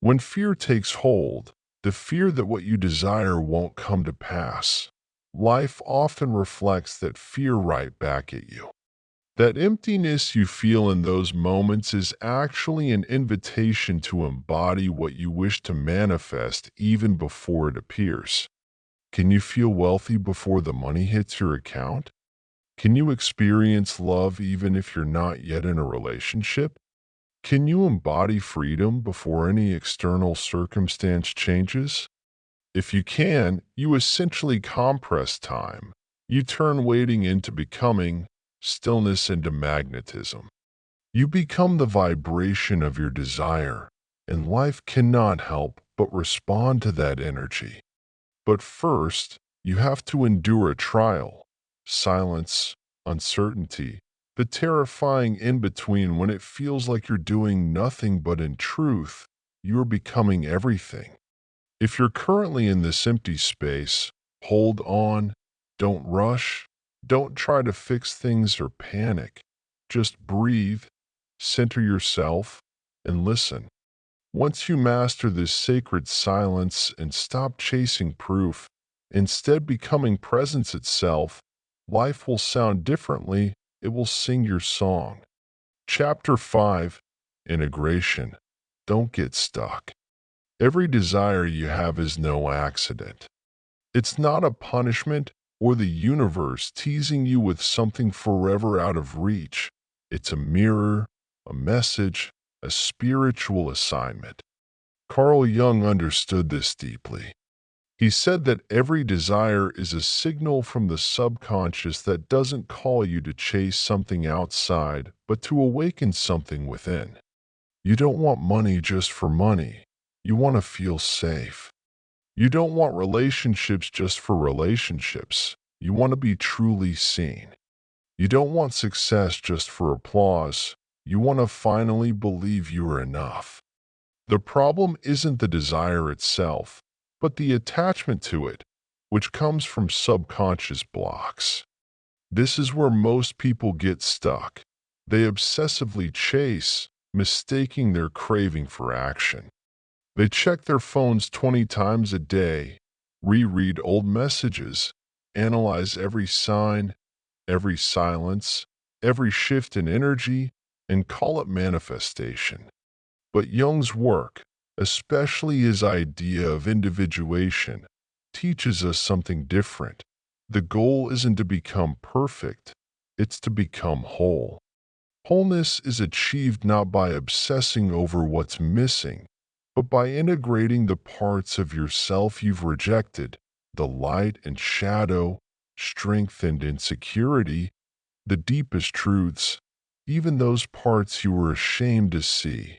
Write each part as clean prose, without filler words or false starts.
When fear takes hold, the fear that what you desire won't come to pass, life often reflects that fear right back at you. That emptiness you feel in those moments is actually an invitation to embody what you wish to manifest even before it appears. Can you feel wealthy before the money hits your account? Can you experience love even if you're not yet in a relationship? Can you embody freedom before any external circumstance changes? If you can, you essentially compress time. You turn waiting into becoming, stillness into magnetism. You become the vibration of your desire, and life cannot help but respond to that energy. But first, you have to endure a trial, silence, uncertainty, the terrifying in-between when it feels like you're doing nothing but in truth, you're becoming everything. If you're currently in this empty space, hold on, don't rush, don't try to fix things or panic. Just breathe, center yourself, and listen. Once you master this sacred silence and stop chasing proof, instead becoming presence itself, life will sound differently. It will sing your song. Chapter 5, Integration. Don't get stuck. Every desire you have is no accident. It's not a punishment or the universe teasing you with something forever out of reach. It's a mirror, a message, a spiritual assignment. Carl Jung understood this deeply. He said that every desire is a signal from the subconscious that doesn't call you to chase something outside, but to awaken something within. You don't want money just for money. You want to feel safe. You don't want relationships just for relationships. You want to be truly seen. You don't want success just for applause. You want to finally believe you are enough. The problem isn't the desire itself, but the attachment to it, which comes from subconscious blocks. This is where most people get stuck. They obsessively chase, mistaking their craving for action. They check their phones 20 times a day, reread old messages, analyze every sign, every silence, every shift in energy, and call it manifestation. But Jung's work, especially his idea of individuation, teaches us something different. The goal isn't to become perfect, it's to become whole. Wholeness is achieved not by obsessing over what's missing, but by integrating the parts of yourself you've rejected, the light and shadow, strength and insecurity, the deepest truths, even those parts you were ashamed to see.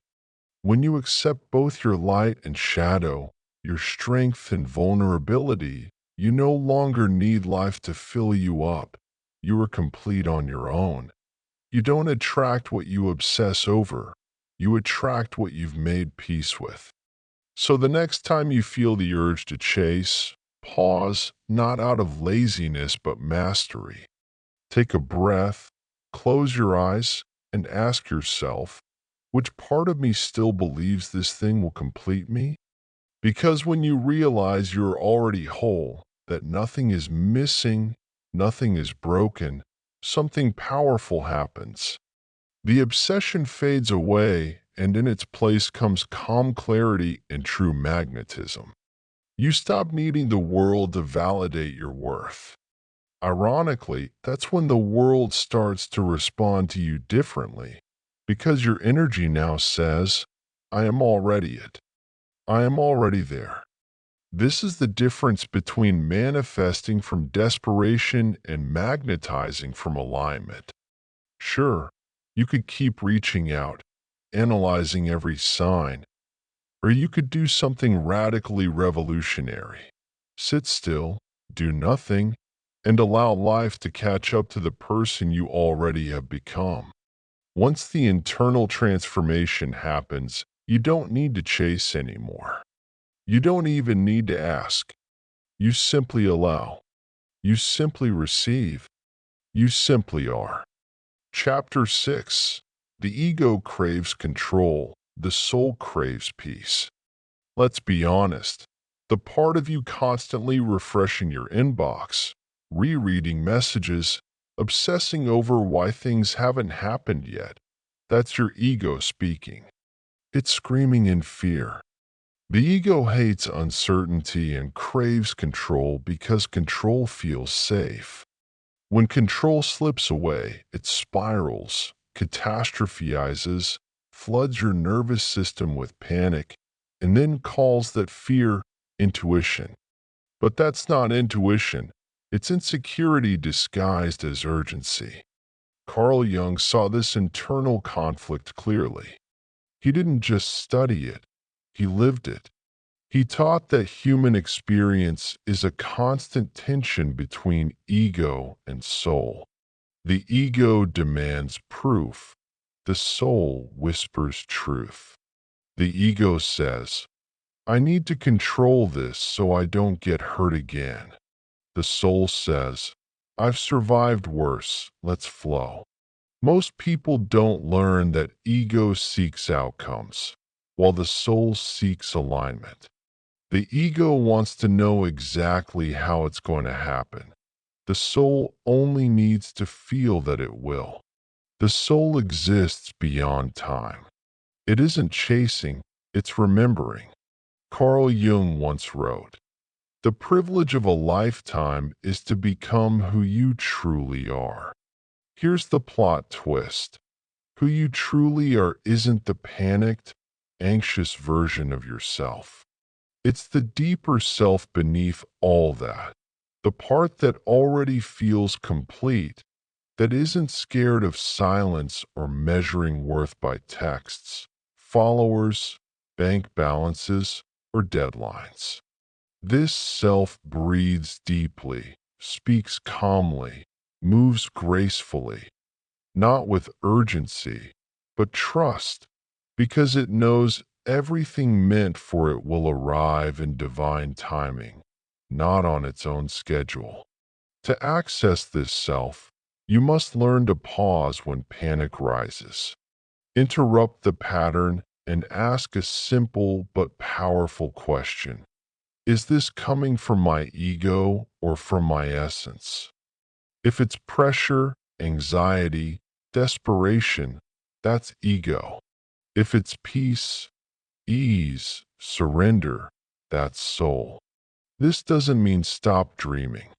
When you accept both your light and shadow, your strength and vulnerability, you no longer need life to fill you up. You are complete on your own. You don't attract what you obsess over. You attract what you've made peace with. So the next time you feel the urge to chase, pause, not out of laziness but mastery. Take a breath, close your eyes, and ask yourself, which part of me still believes this thing will complete me? Because when you realize you're already whole, that nothing is missing, nothing is broken, something powerful happens. The obsession fades away, and in its place comes calm clarity and true magnetism. You stop needing the world to validate your worth. Ironically, that's when the world starts to respond to you differently, because your energy now says, I am already it. I am already there. This is the difference between manifesting from desperation and magnetizing from alignment. Sure, you could keep reaching out, analyzing every sign, or you could do something radically revolutionary. Sit still, do nothing, and allow life to catch up to the person you already have become. Once the internal transformation happens, you don't need to chase anymore. You don't even need to ask. You simply allow. You simply receive. You simply are. Chapter 6. The ego craves control. The soul craves peace. Let's be honest. The part of you constantly refreshing your inbox, rereading messages, obsessing over why things haven't happened yet, that's your ego speaking. It's screaming in fear. The ego hates uncertainty and craves control because control feels safe. When control slips away, it spirals, catastrophizes, floods your nervous system with panic, and then calls that fear intuition. But that's not intuition. It's insecurity disguised as urgency. Carl Jung saw this internal conflict clearly. He didn't just study it, he lived it. He taught that human experience is a constant tension between ego and soul. The ego demands proof. The soul whispers truth. The ego says, I need to control this so I don't get hurt again. The soul says, I've survived worse, let's flow. Most people don't learn that ego seeks outcomes, while the soul seeks alignment. The ego wants to know exactly how it's going to happen. The soul only needs to feel that it will. The soul exists beyond time. It isn't chasing, it's remembering. Carl Jung once wrote, the privilege of a lifetime is to become who you truly are. Here's the plot twist. Who you truly are isn't the panicked, anxious version of yourself. It's the deeper self beneath all that. The part that already feels complete, that isn't scared of silence or measuring worth by texts, followers, bank balances, or deadlines. This self breathes deeply, speaks calmly, moves gracefully, not with urgency, but trust, because it knows everything meant for it will arrive in divine timing, not on its own schedule. To access this self, you must learn to pause when panic rises. Interrupt the pattern and ask a simple but powerful question. Is this coming from my ego or from my essence? If it's pressure, anxiety, desperation, that's ego. If it's peace, ease, surrender, that's soul. This doesn't mean stop dreaming.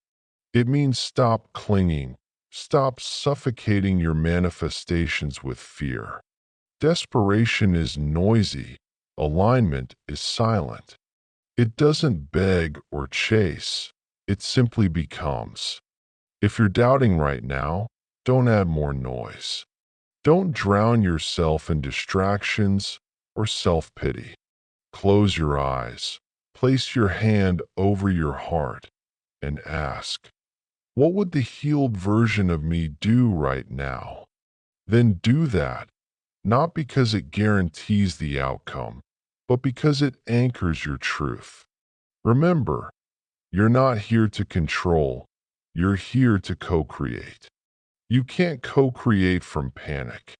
It means stop clinging, stop suffocating your manifestations with fear. Desperation is noisy, alignment is silent. It doesn't beg or chase, it simply becomes. If you're doubting right now, don't add more noise. Don't drown yourself in distractions or self-pity. Close your eyes, place your hand over your heart, and ask, what would the healed version of me do right now? Then do that, not because it guarantees the outcome, but because it anchors your truth. Remember, you're not here to control, you're here to co-create. You can't co-create from panic.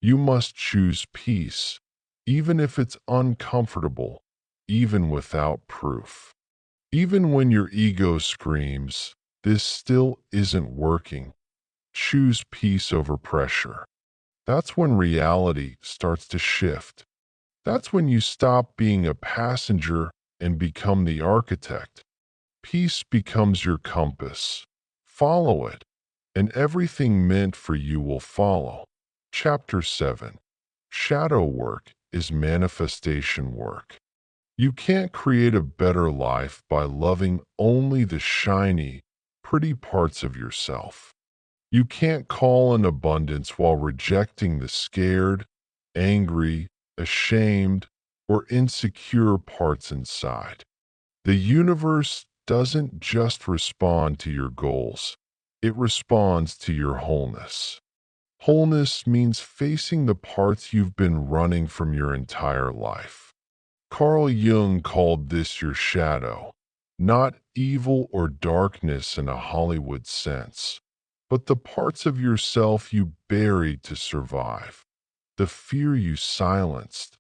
You must choose peace, even if it's uncomfortable, even without proof. Even when your ego screams, this still isn't working, choose peace over pressure. That's when reality starts to shift. That's when you stop being a passenger and become the architect. Peace becomes your compass. Follow it, and everything meant for you will follow. Chapter 7. Shadow work is manifestation work. You can't create a better life by loving only the shiny, pretty parts of yourself. You can't call in abundance while rejecting the scared, angry, ashamed, or insecure parts inside. The universe doesn't just respond to your goals, it responds to your wholeness. Wholeness means facing the parts you've been running from your entire life. Carl Jung called this your shadow, not evil or darkness in a Hollywood sense, but the parts of yourself you buried to survive, the fear you silenced,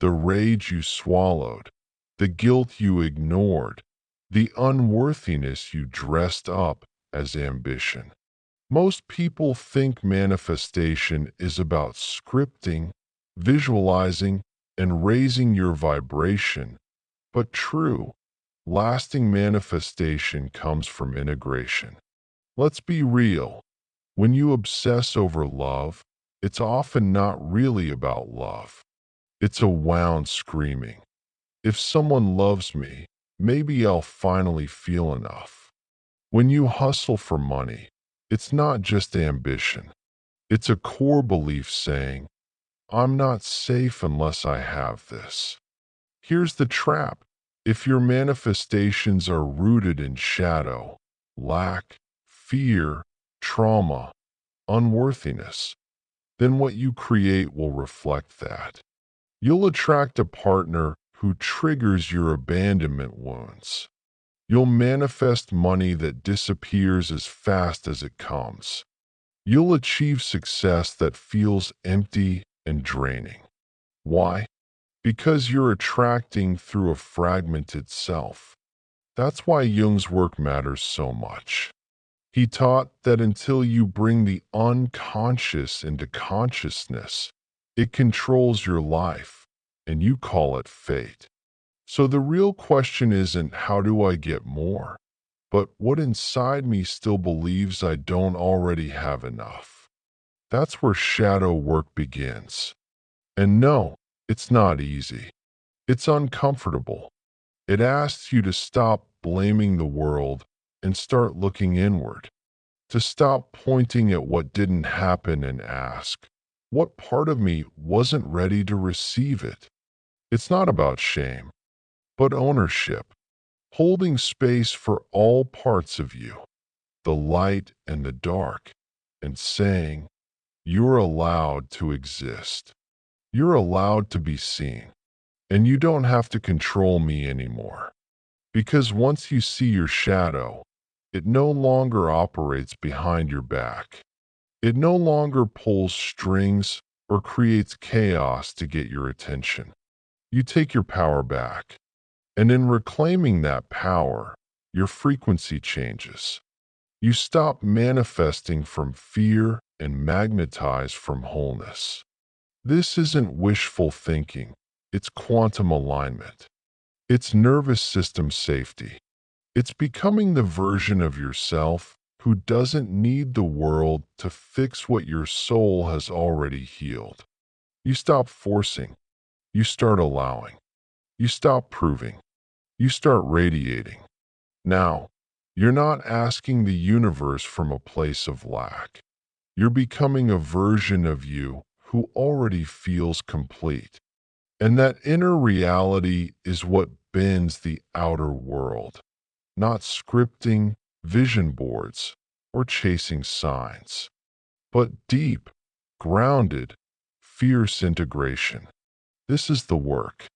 the rage you swallowed, the guilt you ignored, the unworthiness you dressed up as ambition. Most people think manifestation is about scripting, visualizing, and raising your vibration, but true, lasting manifestation comes from integration. Let's be real. When you obsess over love, it's often not really about love. It's a wound screaming, if someone loves me, maybe I'll finally feel enough. When you hustle for money, it's not just ambition. It's a core belief saying, I'm not safe unless I have this. Here's the trap. If your manifestations are rooted in shadow, lack, fear, trauma, unworthiness, then what you create will reflect that. You'll attract a partner who triggers your abandonment wounds. You'll manifest money that disappears as fast as it comes. You'll achieve success that feels empty and draining. Why? Because you're attracting through a fragmented self. That's why Jung's work matters so much. He taught that until you bring the unconscious into consciousness, it controls your life, and you call it fate. So the real question isn't how do I get more, but what inside me still believes I don't already have enough. That's where shadow work begins. And no, it's not easy. It's uncomfortable. It asks you to stop blaming the world and start looking inward, to stop pointing at what didn't happen and ask, what part of me wasn't ready to receive it? It's not about shame, but ownership, holding space for all parts of you, the light and the dark, and saying, you're allowed to exist. You're allowed to be seen, and you don't have to control me anymore. Because once you see your shadow, it no longer operates behind your back. It no longer pulls strings or creates chaos to get your attention. You take your power back. And in reclaiming that power, your frequency changes. You stop manifesting from fear and magnetize from wholeness. This isn't wishful thinking. It's quantum alignment. It's nervous system safety. It's becoming the version of yourself who doesn't need the world to fix what your soul has already healed. You stop forcing. You start allowing. You stop proving. You start radiating. Now, you're not asking the universe from a place of lack. You're becoming a version of you who already feels complete. And that inner reality is what bends the outer world, not scripting, vision boards, or chasing signs, but deep, grounded, fierce integration. This is the work,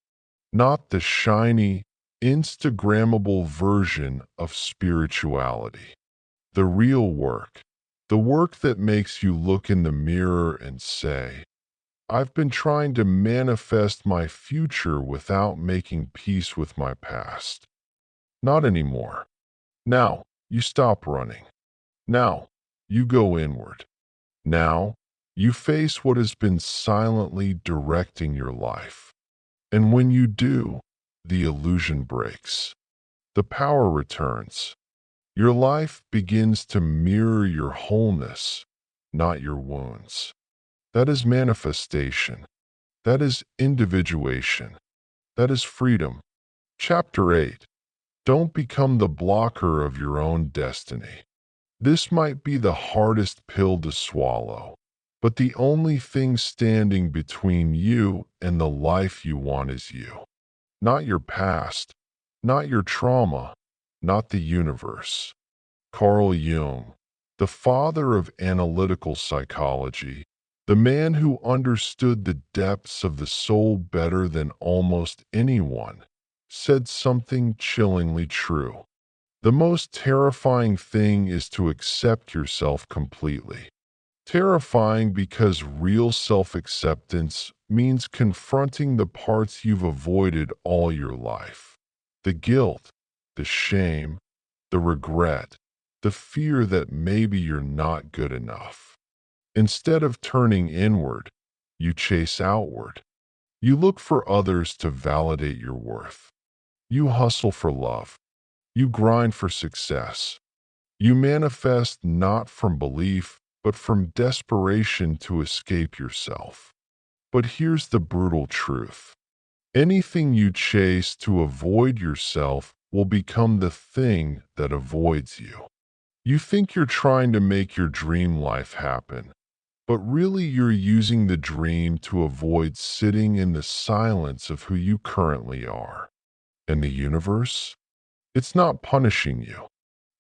not the shiny, Instagrammable version of spirituality. The real work, the work that makes you look in the mirror and say, I've been trying to manifest my future without making peace with my past. Not anymore. Now, you stop running. Now, you go inward. Now, you face what has been silently directing your life. And when you do, the illusion breaks. The power returns. Your life begins to mirror your wholeness, not your wounds. That is manifestation. That is individuation. That is freedom. Chapter 8. Don't become the blocker of your own destiny. This might be the hardest pill to swallow, but the only thing standing between you and the life you want is you. Not your past, not your trauma, not the universe. Carl Jung, the father of analytical psychology, the man who understood the depths of the soul better than almost anyone, said something chillingly true. The most terrifying thing is to accept yourself completely. Terrifying because real self-acceptance means confronting the parts you've avoided all your life. The guilt, the shame, the regret, the fear that maybe you're not good enough. Instead of turning inward, you chase outward. You look for others to validate your worth. You hustle for love. You grind for success. You manifest not from belief, but from desperation to escape yourself. But here's the brutal truth. Anything you chase to avoid yourself will become the thing that avoids you. You think you're trying to make your dream life happen, but really you're using the dream to avoid sitting in the silence of who you currently are. And the universe? It's not punishing you.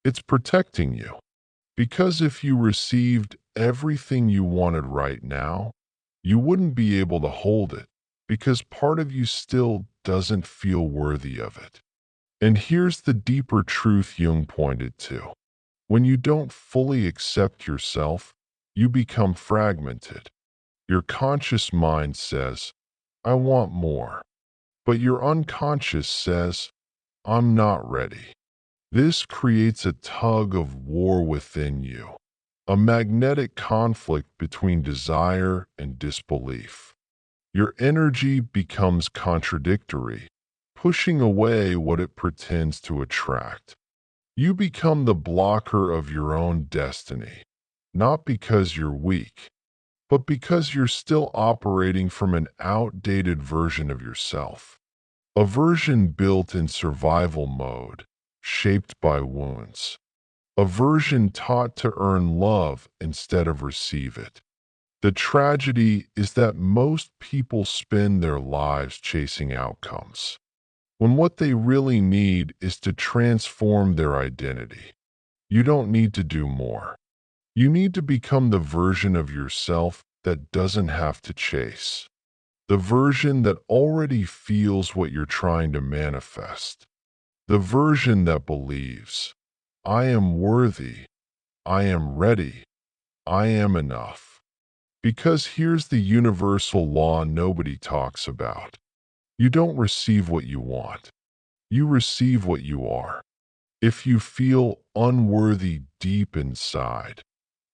It's protecting you. Because if you received everything you wanted right now, you wouldn't be able to hold it because part of you still doesn't feel worthy of it. And here's the deeper truth Jung pointed to. When you don't fully accept yourself, you become fragmented. Your conscious mind says, I want more. But your unconscious says, I'm not ready. This creates a tug of war within you, a magnetic conflict between desire and disbelief. Your energy becomes contradictory, pushing away what it pretends to attract. You become the blocker of your own destiny, not because you're weak, but because you're still operating from an outdated version of yourself. A version built in survival mode, shaped by wounds. A version taught to earn love instead of receive it. The tragedy is that most people spend their lives chasing outcomes, when what they really need is to transform their identity. You don't need to do more. You need to become the version of yourself that doesn't have to chase. The version that already feels what you're trying to manifest. The version that believes, I am worthy, I am ready, I am enough. Because here's the universal law nobody talks about. You don't receive what you want. You receive what you are. If you feel unworthy deep inside,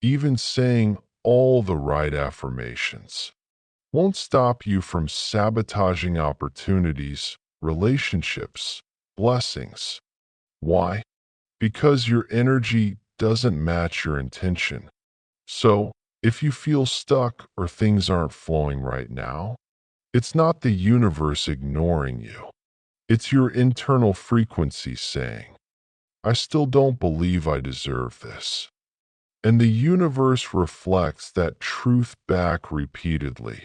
even saying all the right affirmations won't stop you from sabotaging opportunities, relationships, blessings. Why? Because your energy doesn't match your intention. So, if you feel stuck or things aren't flowing right now, it's not the universe ignoring you. It's your internal frequency saying, I still don't believe I deserve this. And the universe reflects that truth back repeatedly,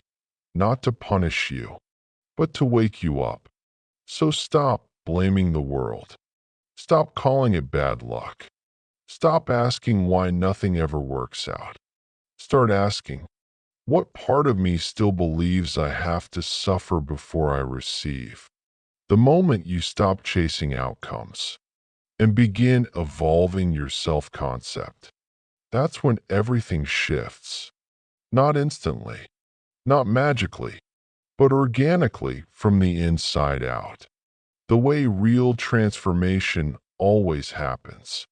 not to punish you, but to wake you up. So stop blaming the world. Stop calling it bad luck. Stop asking why nothing ever works out. Start asking, what part of me still believes I have to suffer before I receive? The moment you stop chasing outcomes and begin evolving your self-concept, that's when everything shifts. Not instantly, not magically, but organically from the inside out. The way real transformation always happens.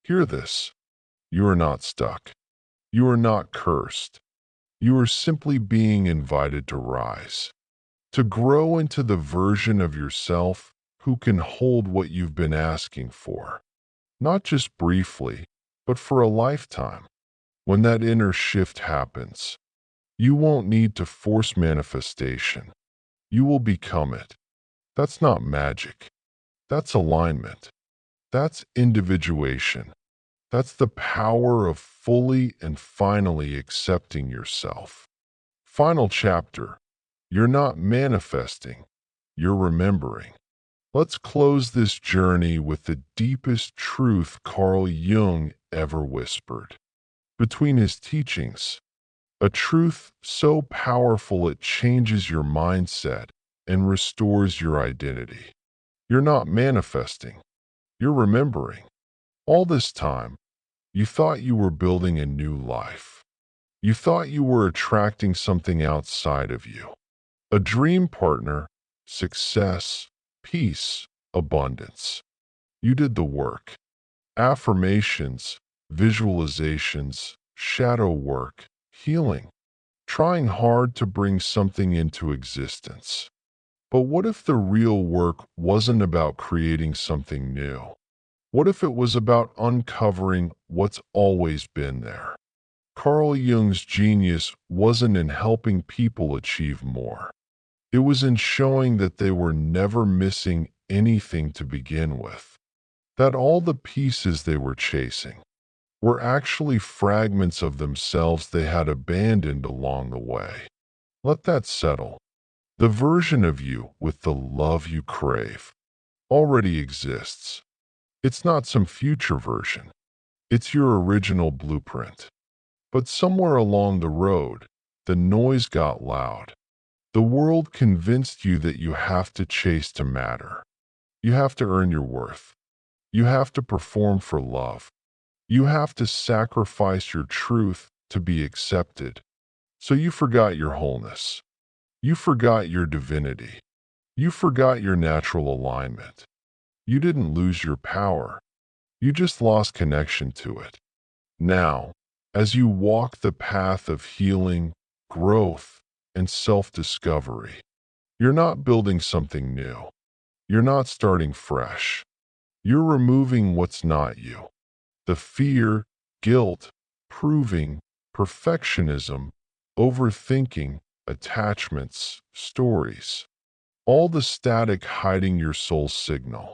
Hear this. You are not stuck. You are not cursed. You are simply being invited to rise, to grow into the version of yourself who can hold what you've been asking for, not just briefly, but for a lifetime. When that inner shift happens, you won't need to force manifestation. You will become it. That's not magic. That's alignment. That's individuation. That's the power of fully and finally accepting yourself. Final chapter. You're not manifesting. You're remembering. Let's close this journey with the deepest truth Carl Jung ever whispered. Between his teachings, a truth so powerful it changes your mindset and restores your identity. You're not manifesting. You're remembering. All this time, you thought you were building a new life. You thought you were attracting something outside of you. A dream partner, success, peace, abundance. You did the work. Affirmations, visualizations, shadow work, healing, trying hard to bring something into existence. But what if the real work wasn't about creating something new? What if it was about uncovering what's always been there? Carl Jung's genius wasn't in helping people achieve more. It was in showing that they were never missing anything to begin with, that all the pieces they were chasing were actually fragments of themselves they had abandoned along the way. Let that settle. The version of you with the love you crave already exists. It's not some future version. It's your original blueprint. But somewhere along the road, the noise got loud. The world convinced you that you have to chase to matter. You have to earn your worth. You have to perform for love. You have to sacrifice your truth to be accepted. So you forgot your wholeness. You forgot your divinity. You forgot your natural alignment. You didn't lose your power. You just lost connection to it. Now, as you walk the path of healing, growth, and self-discovery, you're not building something new. You're not starting fresh. You're removing what's not you. The fear, guilt, proving, perfectionism, overthinking, attachments, stories. All the static hiding your soul's signal.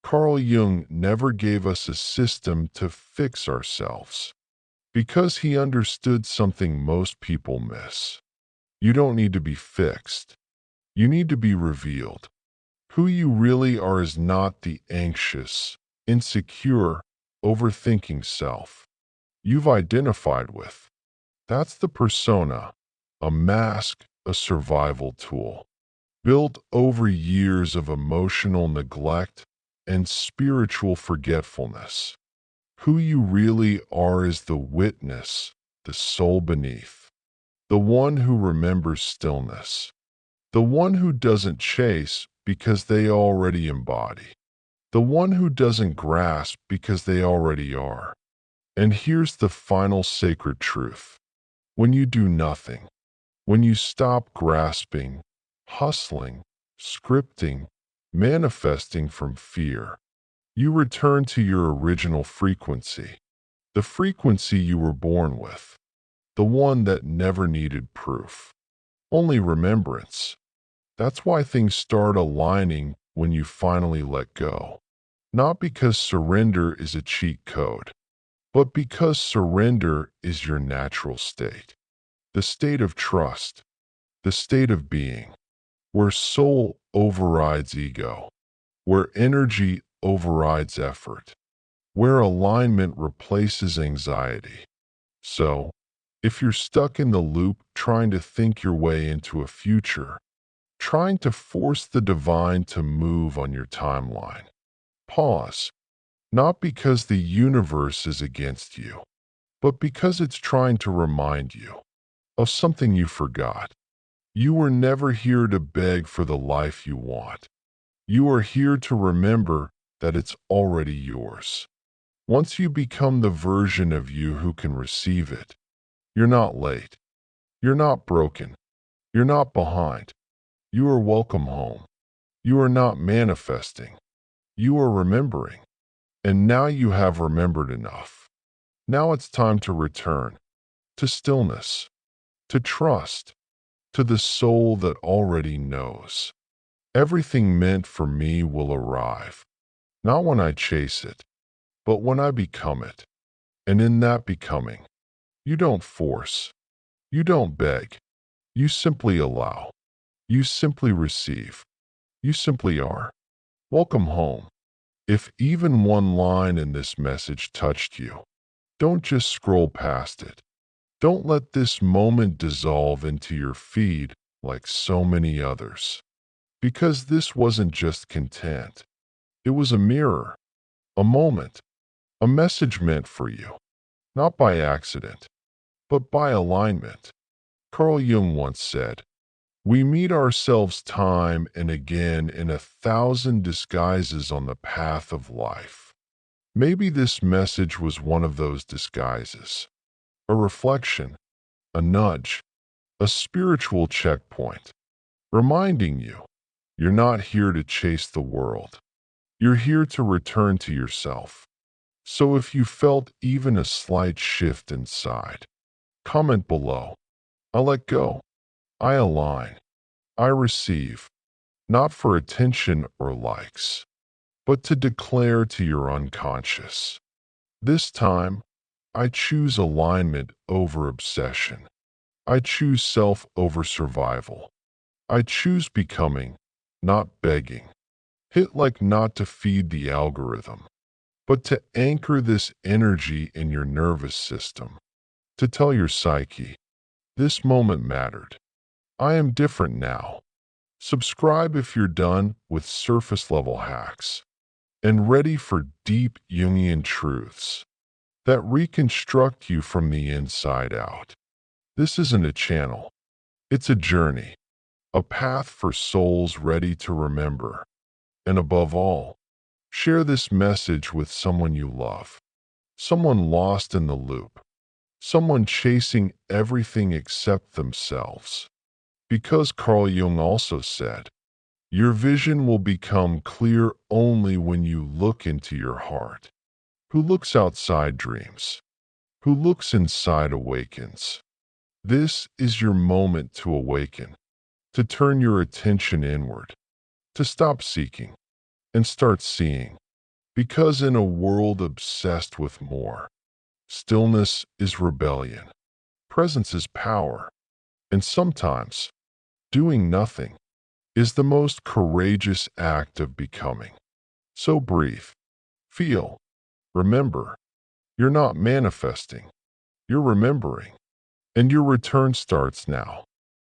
Carl Jung never gave us a system to fix ourselves because he understood something most people miss. You don't need to be fixed. You need to be revealed. Who you really are is not the anxious, insecure, overthinking self you've identified with. That's the persona, a mask, a survival tool, built over years of emotional neglect and spiritual forgetfulness. Who you really are is the witness, the soul beneath, the one who remembers stillness, the one who doesn't chase because they already embody, the one who doesn't grasp because they already are. And here's the final sacred truth. When you do nothing, when you stop grasping, hustling, scripting, manifesting from fear, you return to your original frequency, the frequency you were born with, the one that never needed proof, only remembrance. That's why things start aligning when you finally let go. Not because surrender is a cheat code, but because surrender is your natural state, the state of trust, the state of being, where soul overrides ego, where energy overrides effort, where alignment replaces anxiety. So, if you're stuck in the loop trying to think your way into a future, trying to force the divine to move on your timeline, pause, not because the universe is against you, but because it's trying to remind you of something you forgot. You were never here to beg for the life you want. You are here to remember that it's already yours. Once you become the version of you who can receive it, you're not late. You're not broken. You're not behind. You are welcome home. You are not manifesting. You are remembering. And now you have remembered enough. Now it's time to return to stillness, to trust, to the soul that already knows. Everything meant for me will arrive, not when I chase it, but when I become it. And in that becoming, you don't force, you don't beg, you simply allow, you simply receive, you simply are. Welcome home. If even one line in this message touched you, don't just scroll past it. Don't let this moment dissolve into your feed like so many others. Because this wasn't just content. It was a mirror, a moment, a message meant for you, not by accident, but by alignment. Carl Jung once said, We meet ourselves time and again in 1,000 disguises on the path of life. Maybe this message was one of those disguises. A reflection, a nudge, a spiritual checkpoint, reminding you you're not here to chase the world. You're here to return to yourself. So if you felt even a slight shift inside, comment below. I let go. I align. I receive, not for attention or likes, but to declare to your unconscious. This time, I choose alignment over obsession. I choose self over survival. I choose becoming, not begging. Hit like not to feed the algorithm, but to anchor this energy in your nervous system. To tell your psyche, this moment mattered. I am different now. Subscribe if you're done with surface level hacks and ready for deep Jungian truths that reconstruct you from the inside out. This isn't a channel, it's a journey, a path for souls ready to remember. And above all, share this message with someone you love, someone lost in the loop, someone chasing everything except themselves. Because Carl Jung also said, your vision will become clear only when you look into your heart. Who looks outside dreams? Who looks inside awakens. This is your moment to awaken, to turn your attention inward, to stop seeking and start seeing. Because in a world obsessed with more, stillness is rebellion, presence is power, and sometimes doing nothing is the most courageous act of becoming. So breathe, feel, remember, you're not manifesting, you're remembering, and your return starts now.